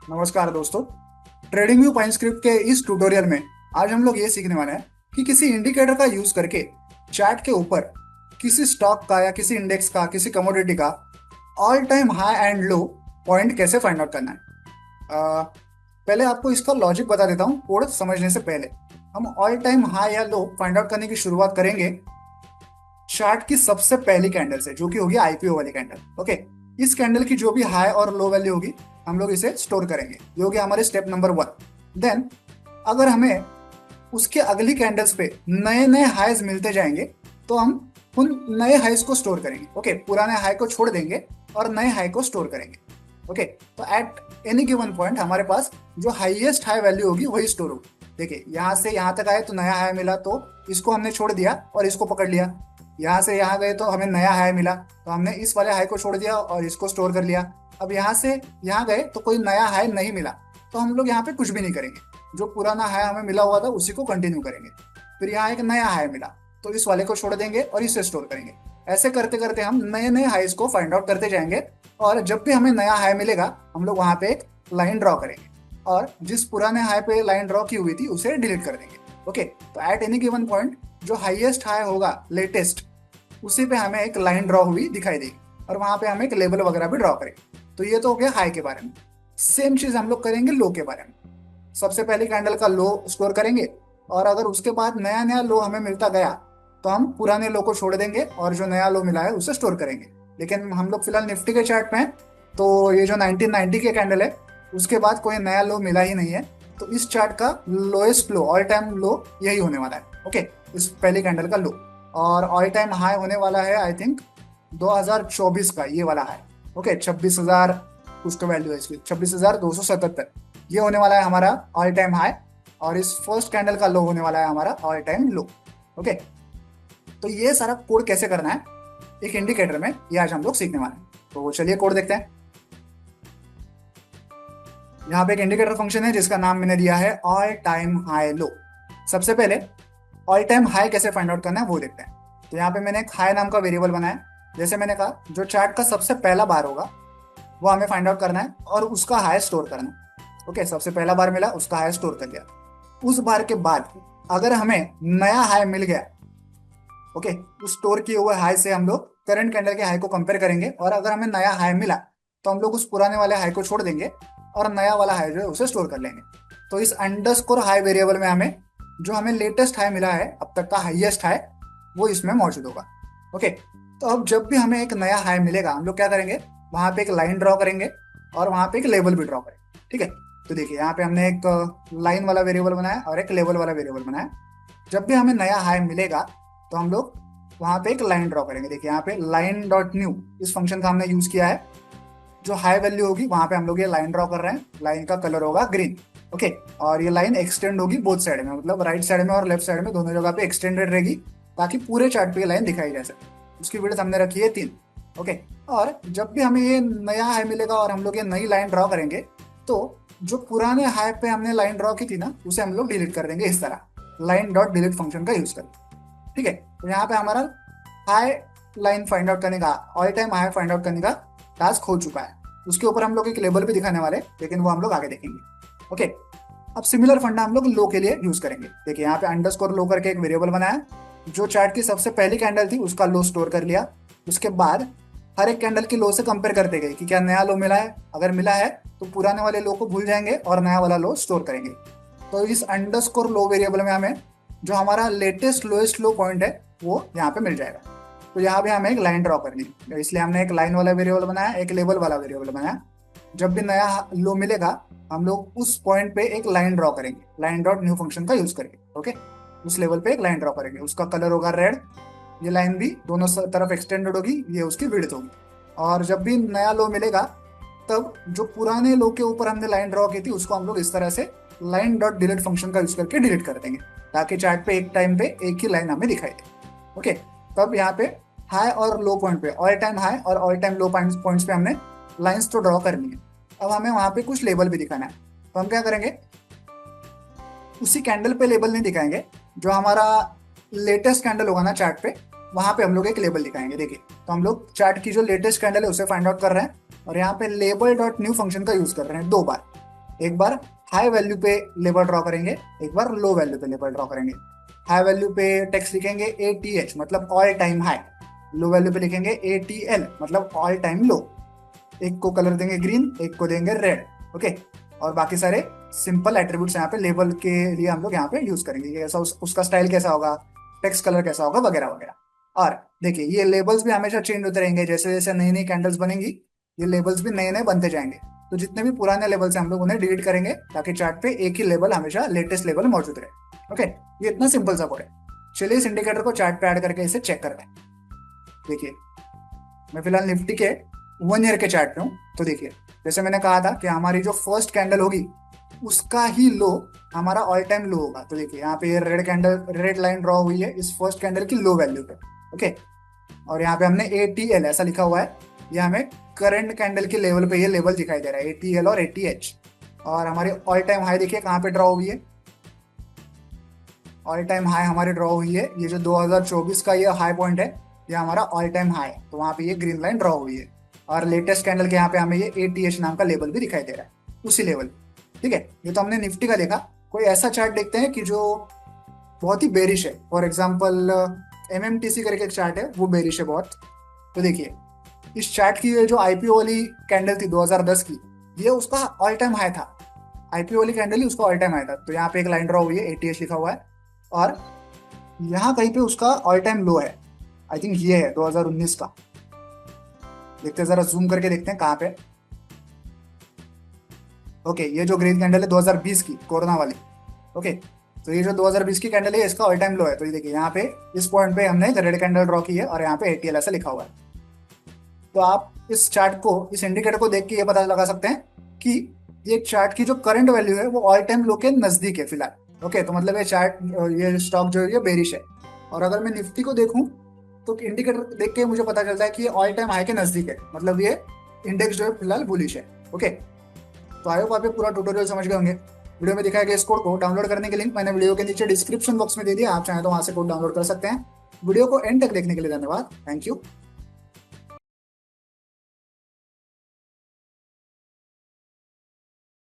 नमस्कार दोस्तों। Trading view pine script के इस ट्यूटोरियल में आज हम लोग ये सीखने वाले हैं कि किसी इंडिकेटर का यूज करके चार्ट के ऊपर किसी स्टॉक का या किसी इंडेक्स का किसी कमोडिटी का all time high and low point कैसे फाइंड आउट करना है। अ, पहले आपको इसका लॉजिक बता देता हूँ। कोड समझने से पहले हम ऑल टाइम हाई या लो फाइंड आउट करने की शुरुआत करेंगे चार्ट की सबसे पहली कैंडल से, जो कि होगी आईपीओ वाली कैंडल। ओके, इस कैंडल की जो भी हाई और लो वैल्यू होगी हम लोग इसे स्टोर करेंगे। ये होगी हमारे स्टेप नंबर 1। देन अगर हमें उसके अगली कैंडल्स पे नए नए हाईज मिलते जाएंगे तो हम उन नए हाईज को स्टोर करेंगे। ओके, पुराने हाई को छोड़ देंगे और नए हाई को स्टोर करेंगे। ओके, तो एट एनी गिवन पॉइंट हमारे पास जो हाईएस्ट हाई वैल्यू होगी वही स्टोर होगी। देखिए, यहाँ से यहाँ तक आए तो नया हाई मिला तो इसको हमने छोड़ दिया और इसको पकड़ लिया। यहाँ से यहाँ गए तो हमें नया हाई मिला तो हमने इस वाले हाई को छोड़ दिया और इसको स्टोर कर लिया। अब यहाँ से यहाँ गए तो कोई नया हाई नहीं मिला तो हम लोग यहाँ पे कुछ भी नहीं करेंगे, जो पुराना हाई हमें मिला हुआ था उसी को कंटिन्यू करेंगे। फिर यहाँ एक नया हाई मिला तो इस वाले को छोड़ देंगे और इसे स्टोर करेंगे। ऐसे करते करते हम नए नए हाईज को फाइंड आउट करते जाएंगे और जब भी हमें नया हाई मिलेगा हम लोग वहां पे एक लाइन ड्रॉ करेंगे और जिस पुराने हाई पे लाइन ड्रॉ की हुई थी उसे डिलीट कर देंगे। ओके, तो एट एनी गिवन पॉइंट जो हाईएस्ट हाई होगा लेटेस्ट उसी पे हमें एक लाइन ड्रॉ हुई दिखाई देगी और वहां पे हम एक लेबल वगैरह भी ड्रॉ करेंगे। तो ये तो हो गया हाई के बारे में। सेम चीज हम लोग करेंगे लो के बारे में। सबसे पहली कैंडल का लो स्टोर करेंगे और अगर उसके बाद नया नया लो हमें मिलता गया तो हम पुराने लो को छोड़ देंगे और जो नया लो मिला है उसे स्टोर करेंगे। लेकिन हम लोग फिलहाल निफ्टी के चार्ट पे हैं तो ये जो 1990 की कैंडल है उसके बाद कोई नया लो मिला ही नहीं है। तो इस चार्ट का लोएस्ट लो, ऑल टाइम लो यही होने वाला है। ओके, इस पहली कैंडल का लो। और ऑल टाइम हाई होने वाला है आई थिंक 2024 का ये वाला है। ओके, 26,000 कुछ तो वैल्यू है इसकी, 26,277 ये होने वाला है हमारा ऑल टाइम हाई। और इस फर्स्ट कैंडल का लो होने वाला है हमारा ऑल टाइम लो। ओके, तो ये सारा कोड कैसे करना है एक इंडिकेटर में, ये आज हम लोग सीखने वाले हैं। तो चलिए कोड देखते हैं। यहाँ पे एक इंडिकेटर फंक्शन है जिसका नाम मैंने दिया है ऑल टाइम हाई लो। सबसे पहले ऑल टाइम हाई कैसे फाइंड आउट करना है वो देखते हैं। तो यहाँ पे मैंने एक हाई नाम का वेरिएबल बनाया। जैसे मैंने कहा, जो चार्ट का सबसे पहला बार होगा वो हमें फाइंड आउट करना है और उसका हाई स्टोर करना है। ओके, सबसे पहला बार मिला उसका हाई स्टोर कर लिया। उस बार के बाद अगर हमें नया हाई मिल गया, ओके, उस स्टोर किए हुए हाई से हम लोग करंट कैंडल के हाई को कंपेयर करेंगे और अगर हमें नया हाई मिला तो हम लोग उस पुराने वाले हाई को छोड़ देंगे और नया वाला हाई जो है उसे स्टोर कर लेंगे। तो इस अंडरस्कोर हाई वेरिएबल में हमें जो हमें लेटेस्ट हाई मिला है अब तक का हाईएस्ट हाई वो इसमें मौजूद होगा। ओके, तो अब जब भी हमें एक नया हाई मिलेगा हम लोग क्या करेंगे, वहां पे एक लाइन ड्रॉ करेंगे और वहां पे एक लेबल भी ड्रॉ करेंगे। ठीक है, तो देखिए यहाँ पे हमने एक लाइन वाला वेरिएबल बनाया और एक लेबल वाला वेरिएबल बनाया। जब भी हमें नया हाई मिलेगा तो हम लोग वहां पे एक लाइन ड्रॉ करेंगे। देखिए यहाँ पे लाइन डॉट न्यू इस फंक्शन का हमने यूज किया है। जो हाई वैल्यू होगी वहां पे हम लोग ये लाइन ड्रॉ कर रहे हैं, लाइन का कलर होगा ग्रीन। ओके, और ये लाइन एक्सटेंड होगी बोथ साइड में, मतलब राइट साइड में और लेफ्ट साइड में दोनों जगह पे एक्सटेंडेड रहेगी ताकि पूरे चार्ट पे ये लाइन दिखाई जा सके। उसकी विड्थ हमने रखी है 3। ओके, और जब भी हमें ये नया हाई मिलेगा और हम लोग ये नई लाइन ड्रॉ करेंगे तो जो पुराने हाई पे हमने लाइन ड्रॉ की थी ना उसे हम लोग डिलीट कर देंगे इस तरह लाइन डॉट डिलीट फंक्शन का यूज करके। ठीक है, तो यहाँ पे हमारा हाई लाइन फाइंड आउट करने का, all time high find out करने का टास्क हो चुका है। उसके ऊपर हम लोग एक लेबल भी दिखाने वाले लेकिन वो हम लोग आगे देखेंगे। ओके, अब सिमिलर फंडा हम लोग लो के लिए यूज करेंगे। देखिए यहाँ पे अंडरस्कोर लो करके एक वेरिएबल बनाया। जो चार्ट की सबसे पहली कैंडल थी उसका लो स्टोर कर लिया। उसके बाद हर एक कैंडल की लो से कंपेयर करते गए कि क्या नया लो मिला है। अगर मिला है तो पुराने वाले लो को भूल जाएंगे और नया वाला लो स्टोर करेंगे। तो इस अंडरस्कोर लो वेरिएबल में हमें जो हमारा लेटेस्ट लोएस्ट लो पॉइंट है वो यहाँ पे मिल जाएगा। तो यहाँ पे हमें एक लाइन ड्रॉ करनी है, इसलिए हमने एक लाइन वाला वेरिएबल बनाया, एक लेबल वाला वेरिएबल बनाया। जब भी नया लो मिलेगा हम लोग उस पॉइंट पे एक लाइन ड्रॉ करेंगे, लाइन डॉट न्यू फंक्शन का यूज करेंगे। ओके, उस लेवल पे एक लाइन ड्रॉ करेंगे, उसका कलर होगा रेड। ये लाइन भी दोनों तरफ एक्सटेंडेड होगी, ये उसकी विड्थ होगी। और जब भी नया लो मिलेगा तब जो पुराने लो के ऊपर हमने लाइन ड्रॉ की थी उसको हम लोग इस तरह से लाइन डॉट डिलीट फंक्शन का यूज करके डिलीट कर देंगे ताकि चार्ट पे एक टाइम पे एक ही लाइन हमें दिखाई दे। ओके, तब यहाँ पे हाई और लो पॉइंट पे, ऑल टाइम हाई और ऑल टाइम लो पॉइंट्स पे हमने लाइंस तो ड्रॉ करनी है। अब हमें वहां पे कुछ लेबल भी दिखाना है। तो हम क्या करेंगे, उसी कैंडल पे लेबल नहीं दिखाएंगे, जो हमारा लेटेस्ट कैंडल होगा ना चार्ट पे वहां पे हम लोग एक लेबल दिखाएंगे। देखिए, तो हम लोग चार्ट की जो लेटेस्ट कैंडल है उसे फाइंड आउट कर रहे हैं और यहाँ पे लेबल डॉट न्यू फंक्शन का यूज कर रहे हैं 2 बार। एक बार हाई वैल्यू पे लेवल ड्रॉ करेंगे, एक बार लो वैल्यू पे लेवल ड्रॉ करेंगे। हाई वैल्यू पे टेक्स्ट लिखेंगे ATH मतलब all time high, low value पे लिखेंगे ATL मतलब ऑल टाइम लो। एक को कलर देंगे ग्रीन, एक को देंगे रेड। ओके, और बाकी सारे सिंपल एट्रीब्यूट्स यहाँ पे लेबल के लिए हम लोग यहाँ पे यूज करेंगे। ये ऐसा उसका स्टाइल कैसा होगा, टेक्स्ट कलर कैसा होगा, वगैरह वगैरह। और देखिए ये लेबल्स भी हमेशा चेंज होते रहेंगे, जैसे जैसे नई नई कैंडल्स बनेंगी ये लेबल्स भी नए नए बनते जाएंगे। तो जितने भी पुराने लेवल्स हैं हम लोग उन्हें डिलीट करेंगे, ताकि चार्ट पे एक ही लेवल हमेशा लेटेस्ट लेवल मौजूद रहे। ओके, ये इतना सिंपल सा कोड है। चलिए इस इंडिकेटर को चार्ट पे ऐड करके इसे चेक करते हैं। देखिए मैं फिलहाल निफ्टी के 1 ईयर के चार्ट पे हूँ। तो देखिए जैसे मैंने कहा था कि हमारी जो फर्स्ट कैंडल होगी उसका ही लो हमारा ऑल टाइम लो होगा। तो देखिए यहाँ पे ये red candle, red line draw हुई है इस फर्स्ट कैंडल की लो वैल्यू पे। ओके, और यहाँ पे हमने ATL ऐसा लिखा हुआ है, ये हमें करंट कैंडल के लेवल पे ये लेवल दिखाई दे रहा है, ATL और ATH। और हमारी ऑल टाइम हाई देखिए कहाँ पे ड्रॉ हुई है, ऑल टाइम हाई हमारी ड्रॉ हुई है, ये जो 2024 का ये हाई पॉइंट है, ये हमारा ऑल टाइम हाई है। तो वहाँ पे ये ग्रीन लाइन ड्रॉ हुई है, और लेटेस्ट कैंडल के यहाँ पे हमें ये ATH नाम का लेवल भी दिखाई दे रहा है, उसी लेवल। ठीक है, ये तो हमने निफ्टी का देखा। कोई ऐसा चार्ट देखते हैं कि जो बहुत ही बेरिश है। फॉर एग्जाम्पल MMTC करके एक चार्ट है, वो बेरिश है बहुत। तो देखिए इस चार्ट की ये जो IPO वाली कैंडल थी 2010 की, ये उसका ऑल टाइम हाई था। IPO वाली कैंडल ही उसका ऑल टाइम हाई था। तो यहाँ पे एक लाइन ड्रॉ हुई है, ATH लिखा हुआ है, और यहाँ कहीं पे उसका ऑल टाइम लो है। आई थिंक ये है 2019 का। देखते हैं जरा जूम करके देखते हैं कहाँ पे। ओके, ये जो ग्रीन कैंडल है 2020 की कोरोना वाली। ओके, तो ये जो 2020 की कैंडल है इसका ऑल टाइम लो है। तो ये देखिए यहाँ पे इस पॉइंट पे हमने रेड कैंडल ड्रॉ की है, और यहाँ पे ATL ऐसा लिखा हुआ है। तो आप इस चार्ट को, इस इंडिकेटर को देख के ये पता लगा सकते हैं कि ये चार्ट की जो करंट वैल्यू है वो ऑल टाइम लो के नजदीक है फिलहाल। ओके, तो मतलब ये चार्ट, ये स्टॉक जो है ये बेरिश है। और अगर मैं निफ्टी को देखूं तो इंडिकेटर देख के मुझे पता चलता है कि ये ऑल टाइम हाई के नजदीक है, मतलब ये इंडेक्स जो है फिलहाल बुलिश है। ओके, तो आई होप आप ये पूरा ट्यूटोरियल समझ गए होंगे। वीडियो में दिखाया गया इस कोड को डाउनलोड करने के लिंक मैंने वीडियो के नीचे डिस्क्रिप्शन बॉक्स में दे दिया, आप चाहें तो वहां से कोड डाउनलोड कर सकते हैं। वीडियो को एंड तक देखने के लिए धन्यवाद, थैंक यू।